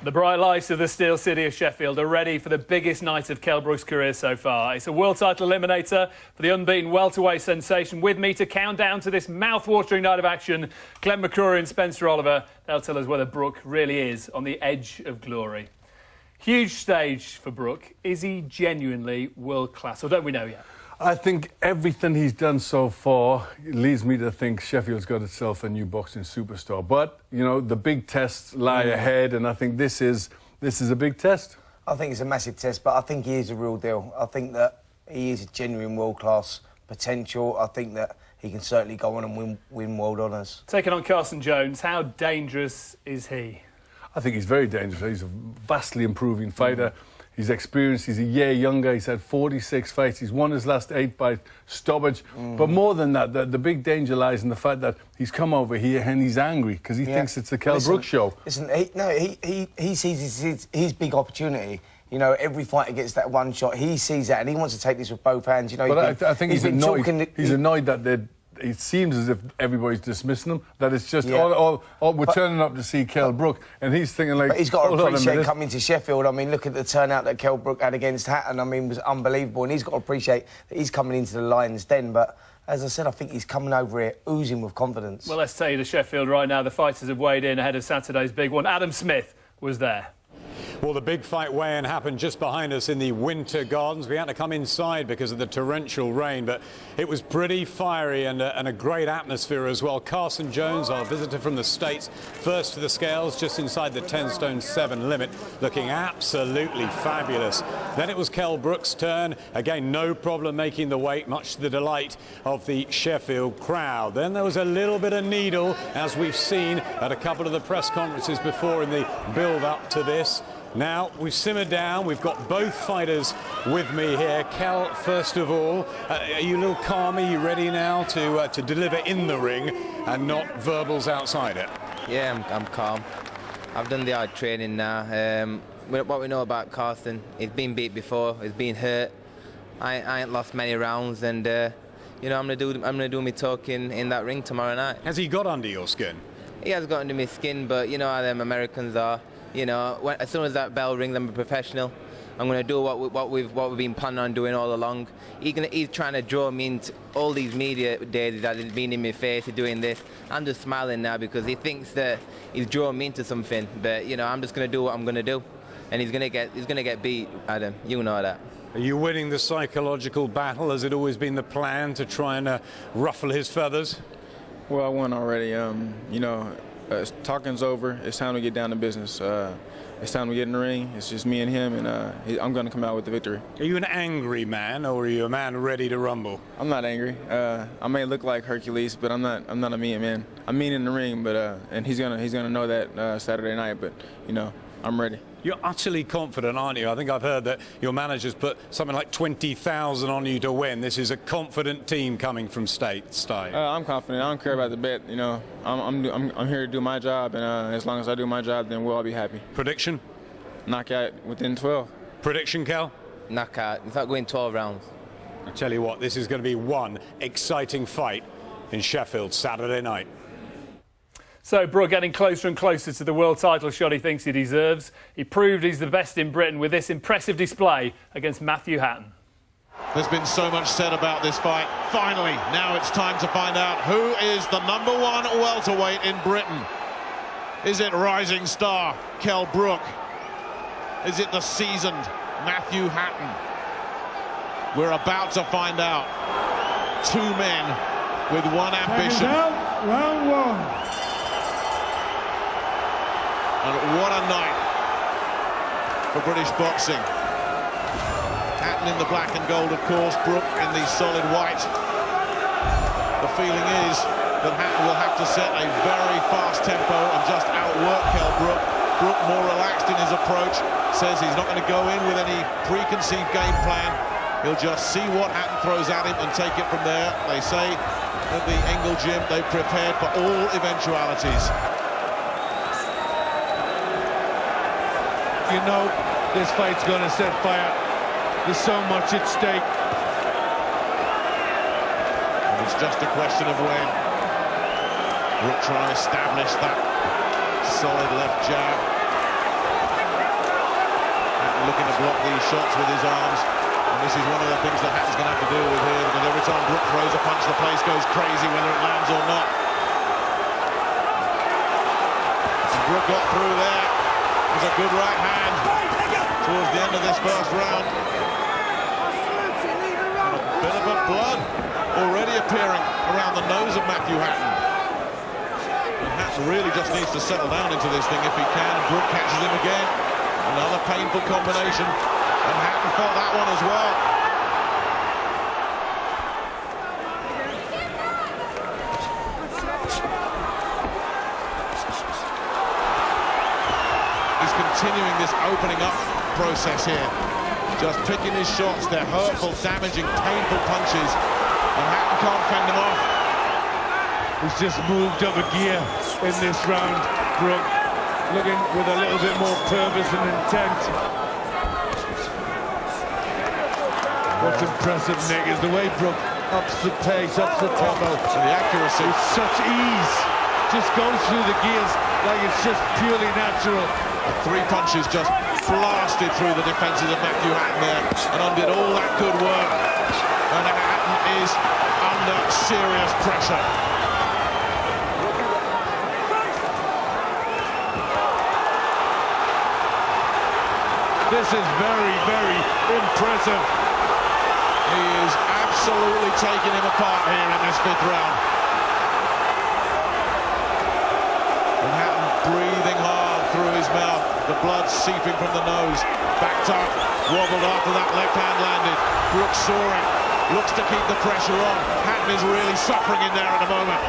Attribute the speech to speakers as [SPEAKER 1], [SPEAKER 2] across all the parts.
[SPEAKER 1] The bright lights of the Steel City of Sheffield are ready for the biggest night of Kell Brook's career so far. It's a world title eliminator for the unbeaten welterweight sensation. With me to count down to this mouth-watering night of action, Glenn McCrory and Spencer Oliver. They'll tell us whether Brook really is on the edge of glory. Huge stage for Brook. Is he genuinely world-class, or don't we know yet?
[SPEAKER 2] I think everything he's done so far leads me to think Sheffield's got itself a new boxing superstar. But, you know, the big tests lie ahead, and I think this is a big test.
[SPEAKER 3] I think it's a massive test, but I think he is a real deal. I think that he is a genuine world-class potential. I think that he can certainly go on and win world honours.
[SPEAKER 1] Taking on Carson Jones, how dangerous is he?
[SPEAKER 2] I think he's very dangerous. He's a vastly improving fighter. He's experienced, he's a year younger, he's had 46 fights, he's won his last 8 by stoppage. But more than that, the big danger lies in the fact that he's come over here and he's angry because he thinks it's the Kell Brook show.
[SPEAKER 3] Listen, he sees his big opportunity. You know, every fighter gets that one shot. He sees that and he wants to take this with both hands. You know,
[SPEAKER 2] but I think he's annoyed. He's annoyed that it seems as if everybody's dismissing him, that it's just all we're turning up to see Kell Brook, and he's thinking like...
[SPEAKER 3] But he's got to appreciate coming to Sheffield. I mean, look at the turnout that Kell Brook had against Hatton. I mean, it was unbelievable, and he's got to appreciate that he's coming into the Lions' den, but as I said, I think he's coming over here oozing with confidence. Well,
[SPEAKER 1] let's take you to Sheffield right now. The fighters have weighed in ahead of Saturday's big one. Adam Smith was there.
[SPEAKER 4] Well, the big fight weigh-in happened just behind us in the Winter Gardens. We had to come inside because of the torrential rain, but it was pretty fiery and a great atmosphere as well. Carson Jones, our visitor from the States, first to the scales, just inside the 10 stone 7 limit, looking absolutely fabulous. Then it was Kell Brook's turn. Again, no problem making the weight, much to the delight of the Sheffield crowd. Then there was a little bit of needle, as we've seen at a couple of the press conferences before in the build-up to this. Now, we've simmered down. We've got both fighters with me here. Kell, first of all, are you a little calm? Are you ready now to deliver in the ring and not verbals outside it?
[SPEAKER 5] Yeah, I'm calm. I've done the hard training now. What we know about Carson, he's been beat before, he's been hurt. I ain't lost many rounds, and you know, I'm gonna do my talking in that ring tomorrow night.
[SPEAKER 4] Has he got under your skin?
[SPEAKER 5] He has got under my skin, but you know how them Americans are. You know, as soon as that bell rings, I'm a professional. I'm going to do what we've been planning on doing all along. He's trying to draw me into all these media days that he's been in my face, he's doing this. I'm just smiling now because he thinks that he's drawing me into something. But you know, I'm just going to do what I'm going to do, and he's going to get beat, Adam. You know that.
[SPEAKER 4] Are you winning the psychological battle? Has it always been the plan to try and ruffle his feathers?
[SPEAKER 6] Well, I won already. You know. Talking's over. It's time to get down to business. It's time to get in the ring. It's just me and him, and I'm going to come out with the victory.
[SPEAKER 4] Are you an angry man, or are you a man ready to rumble?
[SPEAKER 6] I'm not angry. I may look like Hercules, but I'm not a mean man. I'm mean in the ring, but and he's gonna know that Saturday night. But you know, I'm ready.
[SPEAKER 4] You're utterly confident, aren't you? I think I've heard that your manager's put something like 20,000 on you to win. This is a confident team coming from state.
[SPEAKER 6] I'm confident. I don't care about the bet. You know, I'm here to do my job, and as long as I do my job, then we'll all be happy.
[SPEAKER 4] Prediction?
[SPEAKER 6] Knockout within 12.
[SPEAKER 4] Prediction, Kell?
[SPEAKER 5] Knockout. It's not going 12 rounds.
[SPEAKER 4] I tell you what, this is going to be one exciting fight in Sheffield Saturday night.
[SPEAKER 1] So Brook getting closer and closer to the world title shot he thinks he deserves. He proved he's the best in Britain with this impressive display against Matthew Hatton.
[SPEAKER 7] There's been so much said about this fight. Finally, now it's time to find out who is the #1 welterweight in Britain. Is it rising star Kell Brook? Is it the seasoned Matthew Hatton? We're about to find out. Two men with one ambition.
[SPEAKER 8] Round one.
[SPEAKER 7] And what a night for British boxing. Hatton in the black and gold, of course, Brook in the solid white. The feeling is that Hatton will have to set a very fast tempo and just outwork Kell Brook. Brook more relaxed in his approach, says he's not going to go in with any preconceived game plan. He'll just see what Hatton throws at him and take it from there. They say at the Engel gym they've prepared for all eventualities.
[SPEAKER 8] You know this fight's going to set fire. There's so much at stake.
[SPEAKER 7] And it's just a question of when. Brook trying to establish that solid left jab. Hatton looking to block these shots with his arms. And this is one of the things that Hatton's going to have to deal with here, because every time Brook throws a punch, the place goes crazy, whether it lands or not. And Brook got through there. It was a good right hand towards the end of this first round. And a bit of a blood already appearing around the nose of Matthew Hatton. And Hatton really just needs to settle down into this thing if he can. Brook catches him again. Another painful combination. And Hatton fought that one as well. He's continuing this opening up process here. Just picking his shots. They're hurtful, damaging, painful punches. And Hatton can't fend them off.
[SPEAKER 8] He's just moved up a gear in this round, Brook. Looking with a little bit more purpose and intent. What's impressive, Nick, is the way Brook ups the pace, ups the tempo.
[SPEAKER 7] And the accuracy.
[SPEAKER 8] With such ease. Just goes through the gears like it's just purely natural.
[SPEAKER 7] The three punches just blasted through the defences of Matthew Hatton there and undid all that good work. And Hatton is under serious pressure.
[SPEAKER 8] This is very, very impressive.
[SPEAKER 7] He is absolutely taking him apart here in this fifth round. And Hatton breathing hard through his mouth, the blood seeping from the nose, backed up, wobbled after that left hand landed. Brook saw it, looks to keep the pressure on. Hatton is really suffering in there at the moment.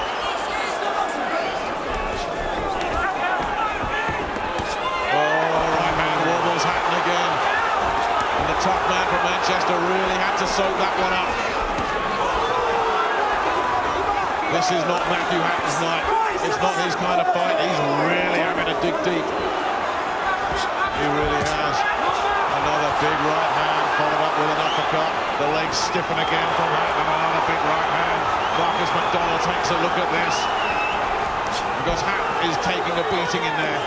[SPEAKER 7] Tough man from Manchester really had to soak that one up. This is not Matthew Hatton's night. It's not his kind of fight. He's really having to dig deep. He really has. Another big right hand followed up with an uppercut. The legs stiffen again from Hatton. Another big right hand. Marcus McDonald takes a look at this, because Hatton is taking a beating in there.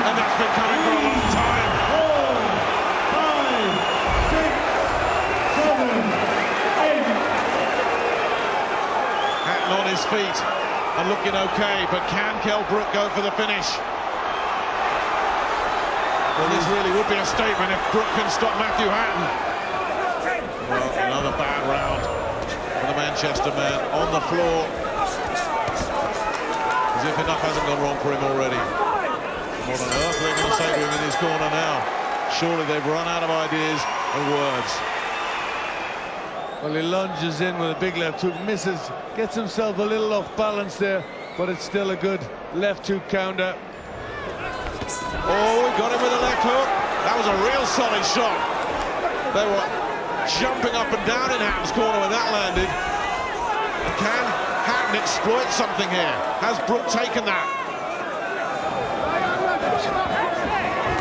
[SPEAKER 7] And that's been coming for a long time.
[SPEAKER 8] 4, 5, 6, 7, 8.
[SPEAKER 7] Hatton on his feet and looking okay, but can Kell Brook go for the finish? Well, this really would be a statement if Brook can stop Matthew Hatton. Well, another bad round for the Manchester man on the floor. As if enough hasn't gone wrong for him already. What on earth are they going to say to him in his corner now? Surely they've run out of ideas and words.
[SPEAKER 8] Well, he lunges in with a big left hook, misses, gets himself a little off balance there, but it's still a good left hook counter.
[SPEAKER 7] Oh, he got him with a left hook. That was a real solid shot. They were jumping up and down in Hatton's corner when that landed. Can Hatton exploit something here? Has Brook taken that?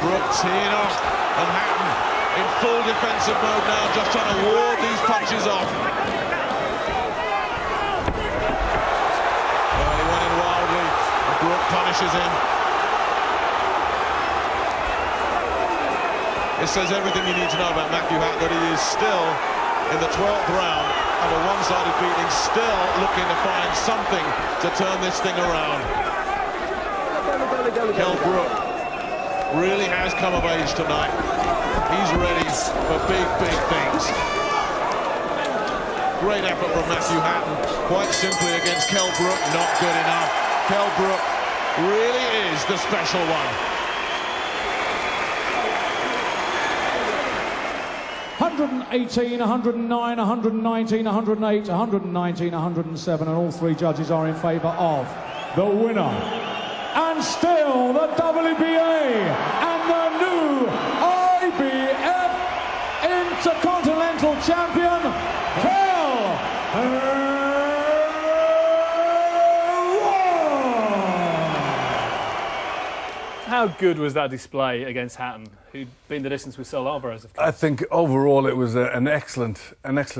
[SPEAKER 7] Brook teeing off, and Hatton in full defensive mode now, just trying to ward these punches off. Well, he went in wildly, and Brook punishes him. It says everything you need to know about Matthew Hatton, that he is still in the 12th round of a one-sided beating, still looking to find something to turn this thing around. Kell Brook really has come of age tonight. He's ready for big, big things. Great effort from Matthew Hatton. Quite simply against Kell Brook, not good enough. Kell Brook really is the special one.
[SPEAKER 9] 118, 109, 119, 108, 119, 107, and all three judges are in favour of the winner. And still the WBA and the new IBF Intercontinental Champion, Kell Hearn.
[SPEAKER 1] How good was that display against Hatton, who'd been the distance with Saul Alvarez, of course?
[SPEAKER 2] I think overall it was an excellent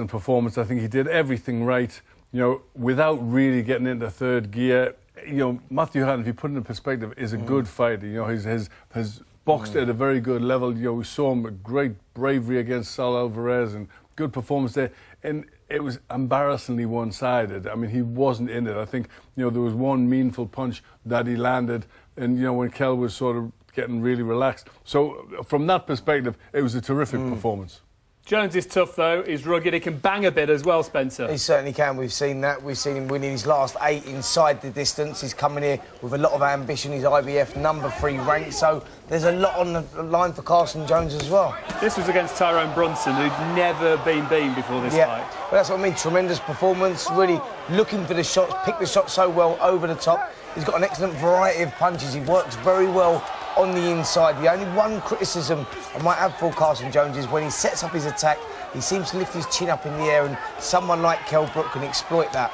[SPEAKER 2] performance. I think he did everything right. You know, without really getting into third gear, you know, Matthew Hearn, if you put it in perspective, is a good fighter. You know, has boxed at a very good level. You know, we saw him with great bravery against Saul Alvarez and good performance there. And it was embarrassingly one-sided. I mean, he wasn't in it. I think, you know, there was one meaningful punch that he landed, and, you know, when Kell was sort of getting really relaxed. So from that perspective, it was a terrific performance.
[SPEAKER 1] Jones is tough, though. He's rugged. He can bang a bit as well, Spencer.
[SPEAKER 3] He certainly can. We've seen that. We've seen him winning his last 8 inside the distance. He's coming here with a lot of ambition. He's IBF #3 ranked. So there's a lot on the line for Carson Jones as well.
[SPEAKER 1] This was against Tyrone Brunson, who'd never been beaten before this fight.
[SPEAKER 3] But that's what I mean. Tremendous performance. Really looking for the shots. Picked the shot so well over the top. He's got an excellent variety of punches. He works very well on the inside. The only one criticism I might have for Carson Jones is when he sets up his attack, he seems to lift his chin up in the air, and someone like Kell Brook can exploit that.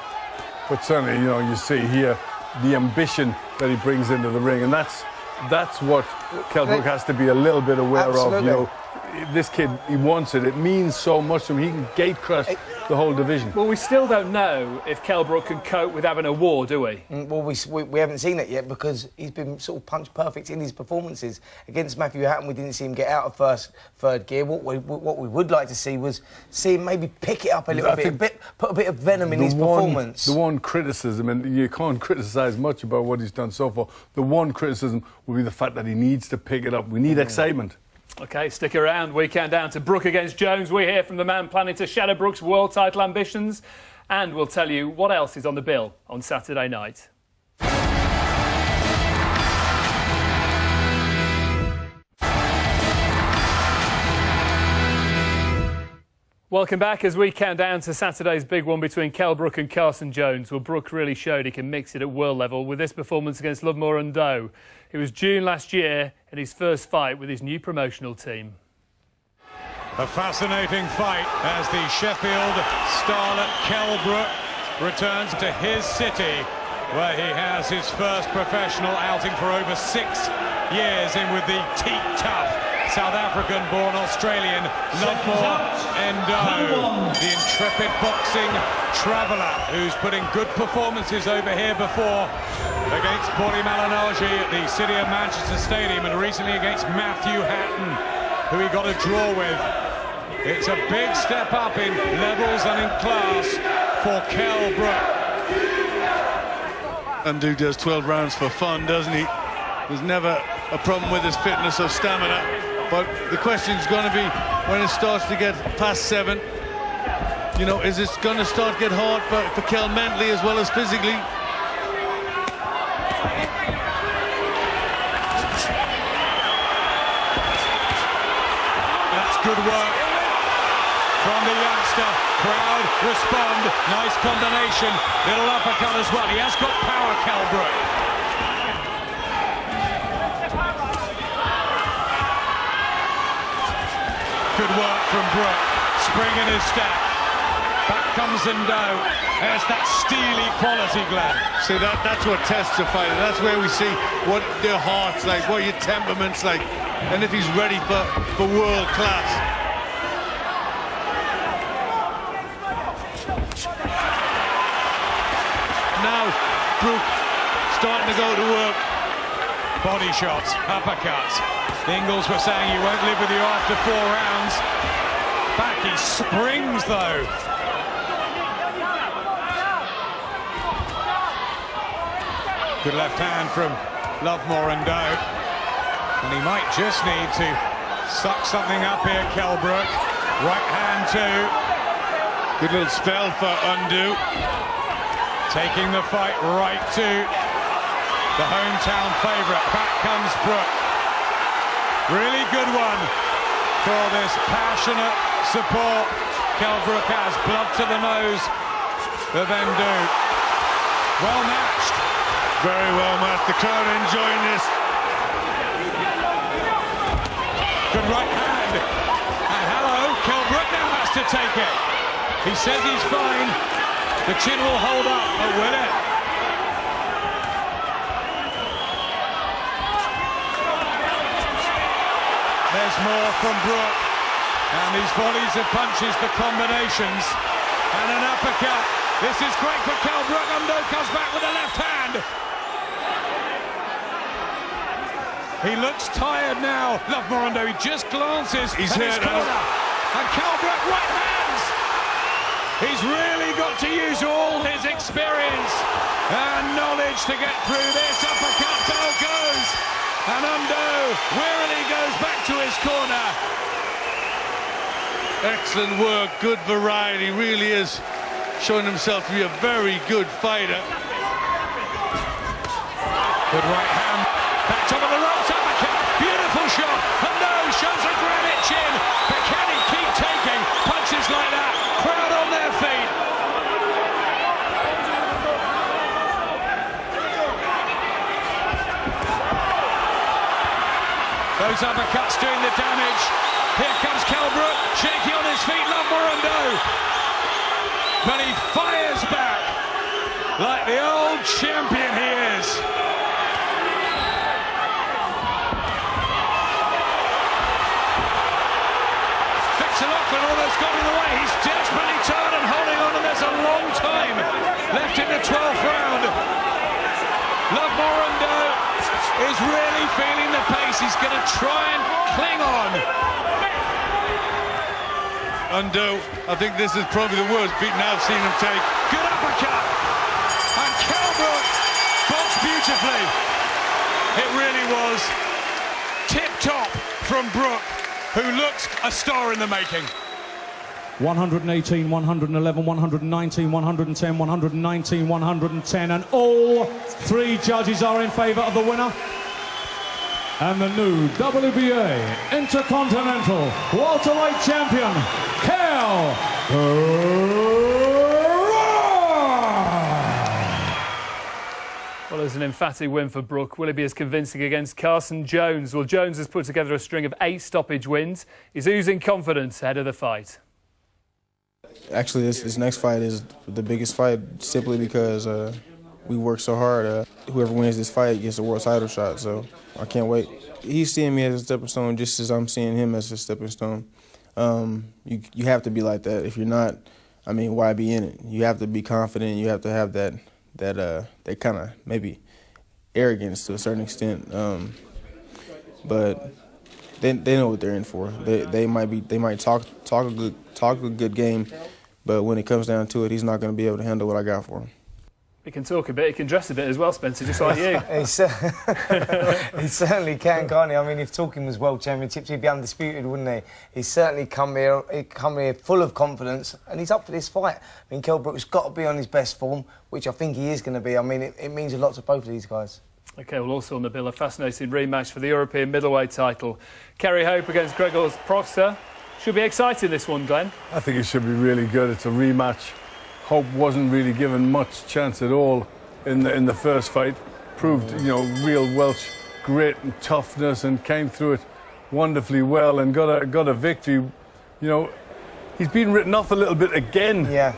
[SPEAKER 2] But certainly, you know, you see here the ambition that he brings into the ring, and that's what Kell Brook has to be a little bit aware of. You know, this kid, he wants it. It means so much to him. He can gate crush the whole division.
[SPEAKER 1] Well, we still don't know if Kell Brook can cope with having a war, do we?
[SPEAKER 3] Well, we haven't seen that yet because he's been sort of punch perfect in his performances. Against Matthew Hatton, we didn't see him get out of third gear. What we would like to see was see him maybe pick it up a little bit, put a bit of venom in his performance.
[SPEAKER 2] The one criticism, and you can't criticise much about what he's done so far, the one criticism will be the fact that he needs to pick it up. We need excitement.
[SPEAKER 1] OK, stick around. We count down to Brook against Jones. We hear from the man planning to shatter Brook's world title ambitions. And we'll tell you what else is on the bill on Saturday night. Welcome back as we count down to Saturday's big one between Kell Brook and Carson Jones. Well, Brook really showed he can mix it at world level with this performance against Lovemore and Doe. It was June last year in his first fight with his new promotional team.
[SPEAKER 4] A fascinating fight as the Sheffield starlet Kell Brook returns to his city, where he has his first professional outing for over 6 years in with the teak-tough South African-born Australian Lovemore and Doe, the intrepid boxing traveller who's put in good performances over here before against Paulie Malignaggi at the City of Manchester Stadium and recently against Matthew Hatton, who he got a draw with. It's a big step up in levels and in class for Kell Brook.
[SPEAKER 8] Undo does 12 rounds for fun, doesn't he? There's never a problem with his fitness or stamina. But the question's going to be when it starts to get past 7, you know, is it going to start to get hard for Kell mentally as well as physically?
[SPEAKER 4] That's good work from the youngster. Crowd respond. Nice combination. Little uppercut as well. He has got power, Kell Brook. Good work from Brook. Spring in his step. Back comes Doe. There's that steely quality, Glenn.
[SPEAKER 8] See, that's what tests a fighter. That's where we see what their heart's like, what your temperament's like, and if he's ready for world class. Now, Brook starting to go to work.
[SPEAKER 4] Body shots, uppercuts. The Ingles were saying he won't live with you after 4 rounds. Back he springs, though. Good left hand from Lovemore and Doe. And he might just need to suck something up here, Kell Brook. Right hand too.
[SPEAKER 8] Good little spell for Undo.
[SPEAKER 4] Taking the fight right to the hometown favourite. Back comes Brook. Really good one for this passionate support Kell Brook has. Blood to the nose of Doe. Well matched.
[SPEAKER 8] Very well matched. The crowd enjoying this.
[SPEAKER 4] Good right hand. And hello, Kell Brook now has to take it. He says he's fine. The chin will hold up, but will it? There's more from Brook, and these volleys of punches, the combinations, and an uppercut. This is great for Kell Brook. Doe comes back with a left hand. He looks tired now. Love Morondo, he just glances.
[SPEAKER 8] He's
[SPEAKER 4] at his
[SPEAKER 8] hurt.
[SPEAKER 4] corner. And Kell Brook, right hands. He's really got to use all his experience and knowledge to get through this. Uppercut, Bell goes. And Undo wearily goes back to his corner.
[SPEAKER 8] Excellent work, good variety. Really is showing himself to be a very good fighter.
[SPEAKER 4] Good right hand. Back top of the ropes, uppercut. Beautiful shot. Undo shows a granite chin. But can he keep taking punches like that? Crowd on their feet. Those uppercuts doing the damage. Here comes Kell Brook, shaky on his feet, Love Morondo. But he fires back like the old champion he is. Fixer-Lachlan almost got in the way. He's desperately turned and holding on, and there's a long time left in the 12th round. Love Morondo is really feeling the pace. He's going to try and cling on.
[SPEAKER 8] Undo, I think this is probably the worst beating I've seen him take.
[SPEAKER 4] Good uppercut. And Kell Brook boxed beautifully. It really was tip-top from Brook, who looks a star in the making.
[SPEAKER 9] 118, 111, 119, 110, 119, 110, and all three judges are in favour of the winner. And the new WBA Intercontinental Welterweight Champion, Kell
[SPEAKER 1] Well, it's an emphatic win for Brook. Will he be as convincing against Carson Jones? Well, Jones has put together a string of 8 stoppage wins. He's oozing confidence ahead of the fight.
[SPEAKER 6] Actually, this next fight is the biggest fight simply because we work so hard. Whoever wins this fight gets a world title shot, so I can't wait. He's seeing me as a stepping stone just as I'm seeing him as a stepping stone. You have to be like that. If you're not, I mean, why be in it? You have to be confident. You have to have that kind of maybe arrogance to a certain extent. But they know what they're in for. They might talk a good game, but when it comes down to it, he's not going to be able to handle what I got for him.
[SPEAKER 1] He can talk a bit, he can dress a bit as well, Spencer, just like you.
[SPEAKER 3] He certainly can, can't he? I mean, if talking was World Championships, he'd be undisputed, wouldn't he? He's certainly come here full of confidence, and he's up for this fight. I mean, Kell Brook's got to be on his best form, which I think he is going to be. I mean, it means a lot to both of these guys.
[SPEAKER 1] OK, well, also on the bill, a fascinating rematch for the European middleweight title. Kerry Hope against Gregor Proctor. Should be exciting, this one, Glenn.
[SPEAKER 2] I think it should be really good. It's a rematch. Hope wasn't really given much chance at all in the first fight. Proved, real Welsh grit and toughness, and came through it wonderfully well and got a victory. He's been written off a little bit again.
[SPEAKER 3] Yeah.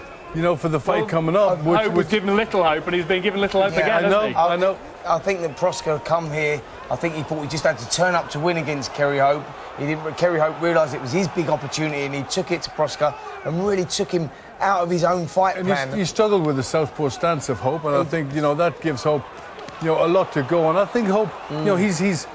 [SPEAKER 2] For the fight coming up.
[SPEAKER 1] Hope was given little hope, and he's been given little hope again, hasn't he?
[SPEAKER 2] I know.
[SPEAKER 3] I think that Proctor come here. I think he thought he just had to turn up to win against Kerry Hope. Kerry Hope realised it was his big opportunity, and he took it to Proctor and really took him out of his own fight plan.
[SPEAKER 2] He struggled with the southpaw stance of Hope, and I think that gives Hope a lot to go on. I think Hope, he's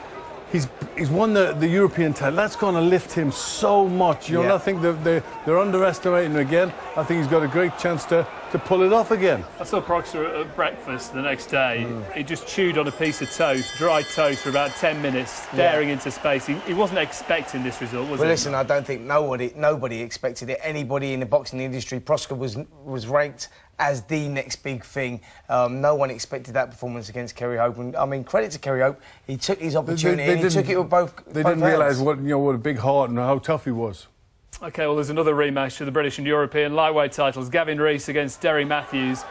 [SPEAKER 2] won the European title. That's going to lift him so much. I think they're underestimating him again. I think he's got a great chance to pull it off again.
[SPEAKER 1] I saw Proctor at breakfast the next day. He just chewed on a piece of toast, dried toast, for about 10 minutes, staring into space. He wasn't expecting this result, was he?
[SPEAKER 3] Well, listen, I don't think nobody expected it. Anybody in the boxing industry, Proctor was ranked as the next big thing. No one expected that performance against Kerry Hope. And, I mean, credit to Kerry Hope. He took his opportunity and he took it with both
[SPEAKER 2] They didn't realise what a big heart and how tough he was.
[SPEAKER 1] OK, well, there's another rematch for the British and European lightweight titles. Gavin Rees against Derry Matthews.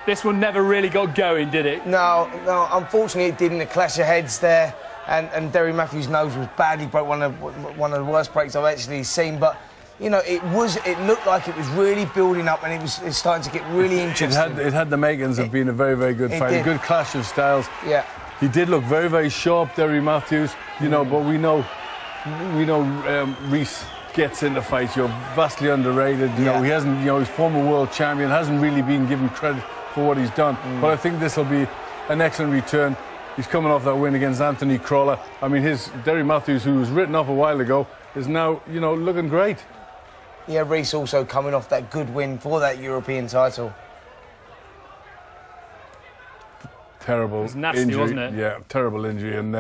[SPEAKER 1] This one never really got going, did it? No,
[SPEAKER 3] unfortunately it didn't. A clash of heads there, and Derry Matthews' nose was bad. He broke one of the worst breaks I've actually seen. But it looked like it was really building up, and it's starting to get really interesting.
[SPEAKER 2] It had the makings of being a very, very good fight. A good clash of styles.
[SPEAKER 3] Yeah.
[SPEAKER 2] He did look very, very sharp, Derry Matthews. But we know Rees gets into fights. Vastly underrated. He hasn't. He's former world champion. Hasn't really been given credit for what he's done. But I think this will be an excellent return. He's coming off that win against Anthony Crawler. I mean, Derry Matthews, who was written off a while ago, is now, you know, looking great.
[SPEAKER 3] Yeah, Reece also coming off that good win for that European title.
[SPEAKER 2] Terrible
[SPEAKER 1] it was nasty,
[SPEAKER 2] injury.
[SPEAKER 1] wasn't it?
[SPEAKER 2] Yeah, terrible injury. And,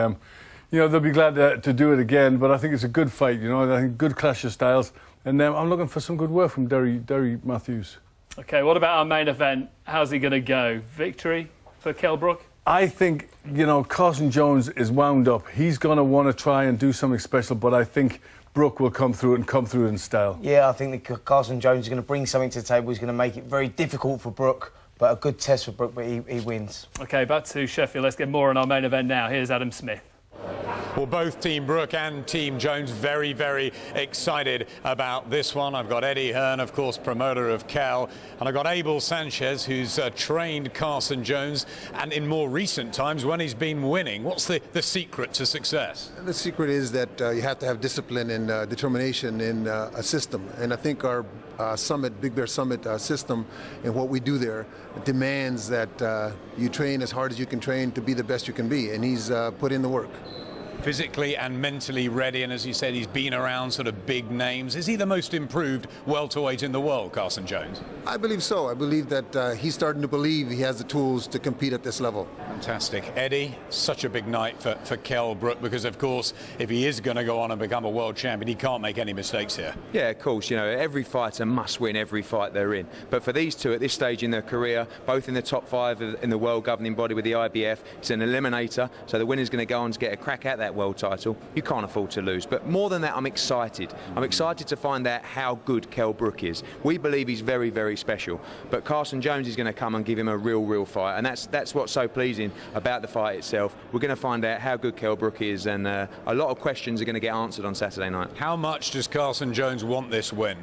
[SPEAKER 2] you know, they'll be glad to do it again. But I think it's a good fight, you know. I think good clash of styles. And I'm looking for some good work from Derry Matthews.
[SPEAKER 1] OK, what about our main event? How's he going to go? Victory for Kell Brook?
[SPEAKER 2] I think, you know, Carson Jones is wound up. He's going to want to try and do something special, but I think Brook will come through it in style.
[SPEAKER 3] Yeah, I think that Carson Jones is going to bring something to the table. He's going to make it very difficult for Brook, but a good test for Brook, but he wins. OK,
[SPEAKER 1] back to Sheffield. Let's get more on our main event now. Here's Adam Smith.
[SPEAKER 4] Well, both Team Brook and Team Jones very, very excited about this one. I've got Eddie Hearn, of course, promoter of Kell, and I've got Abel Sanchez, who's trained Carson Jones, and in more recent times when he's been winning. What's the secret to success?
[SPEAKER 10] The secret is that you have to have discipline and determination in a system, and I think our Big Bear Summit system and what we do there demands that you train as hard as you can train to be the best you can be, and he's put in the work.
[SPEAKER 4] Physically and mentally ready, and as you said, he's been around sort of big names. Is he the most improved welterweight in the world, Carson Jones?
[SPEAKER 10] I believe so. I believe that he's starting to believe he has the tools to compete at this level.
[SPEAKER 4] Fantastic. Eddie, such a big night for Kell Brook, because of course, if he is going to go on and become a world champion, he can't make any mistakes here.
[SPEAKER 11] Yeah, of course. You know, every fighter must win every fight they're in. But for these two at this stage in their career, both in the top 5 in the world governing body with the IBF, it's an eliminator, so the winner's going to go on to get a crack at that world title. You can't afford to lose. But more than that, I'm excited. I'm excited to find out how good Kell Brook is. We believe he's very, very special. But Carson Jones is going to come and give him a real fight. And that's what's so pleasing about the fight itself. We're going to find out how good Kell Brook is, and a lot of questions are going to get answered on Saturday night.
[SPEAKER 4] How much does Carson Jones want this win?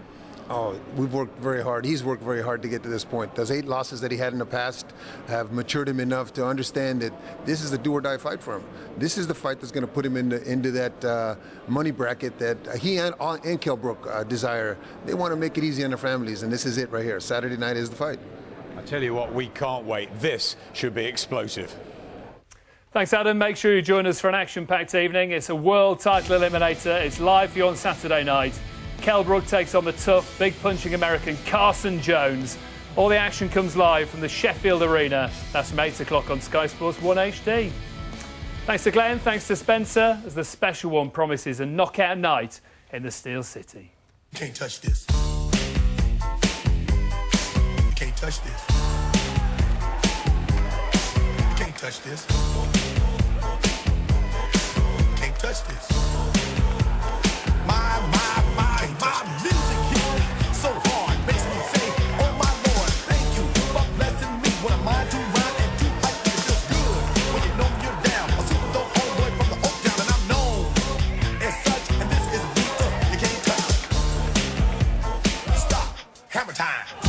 [SPEAKER 10] Oh, we've worked very hard. He's worked very hard to get to this point. Those 8 losses that he had in the past have matured him enough to understand that this is the do-or-die fight for him. This is the fight that's going to put him into that money bracket that he and Kell Brook desire. They want to make it easy on their families, and this is it right here. Saturday night is the fight.
[SPEAKER 4] I tell you what, we can't wait. This should be explosive.
[SPEAKER 1] Thanks, Adam. Make sure you join us for an action-packed evening. It's a world title eliminator. It's live for you on Saturday night. Kell Brook takes on the tough, big-punching American Carson Jones. All the action comes live from the Sheffield Arena. That's from 8 o'clock on Sky Sports 1 HD. Thanks to Glenn, thanks to Spencer, as the special one promises a knockout night in the Steel City.
[SPEAKER 12] You can't touch this. You can't touch this. You can't touch this. You can't touch this. My music hits me so hard, makes me say, oh my Lord, thank you for blessing me. What a mind to run and to fight, it feels good when you know you're down. A super dope old boy from the Oak Town, and I'm known as such, and this is beat up, you can't touch. Stop, hammer time.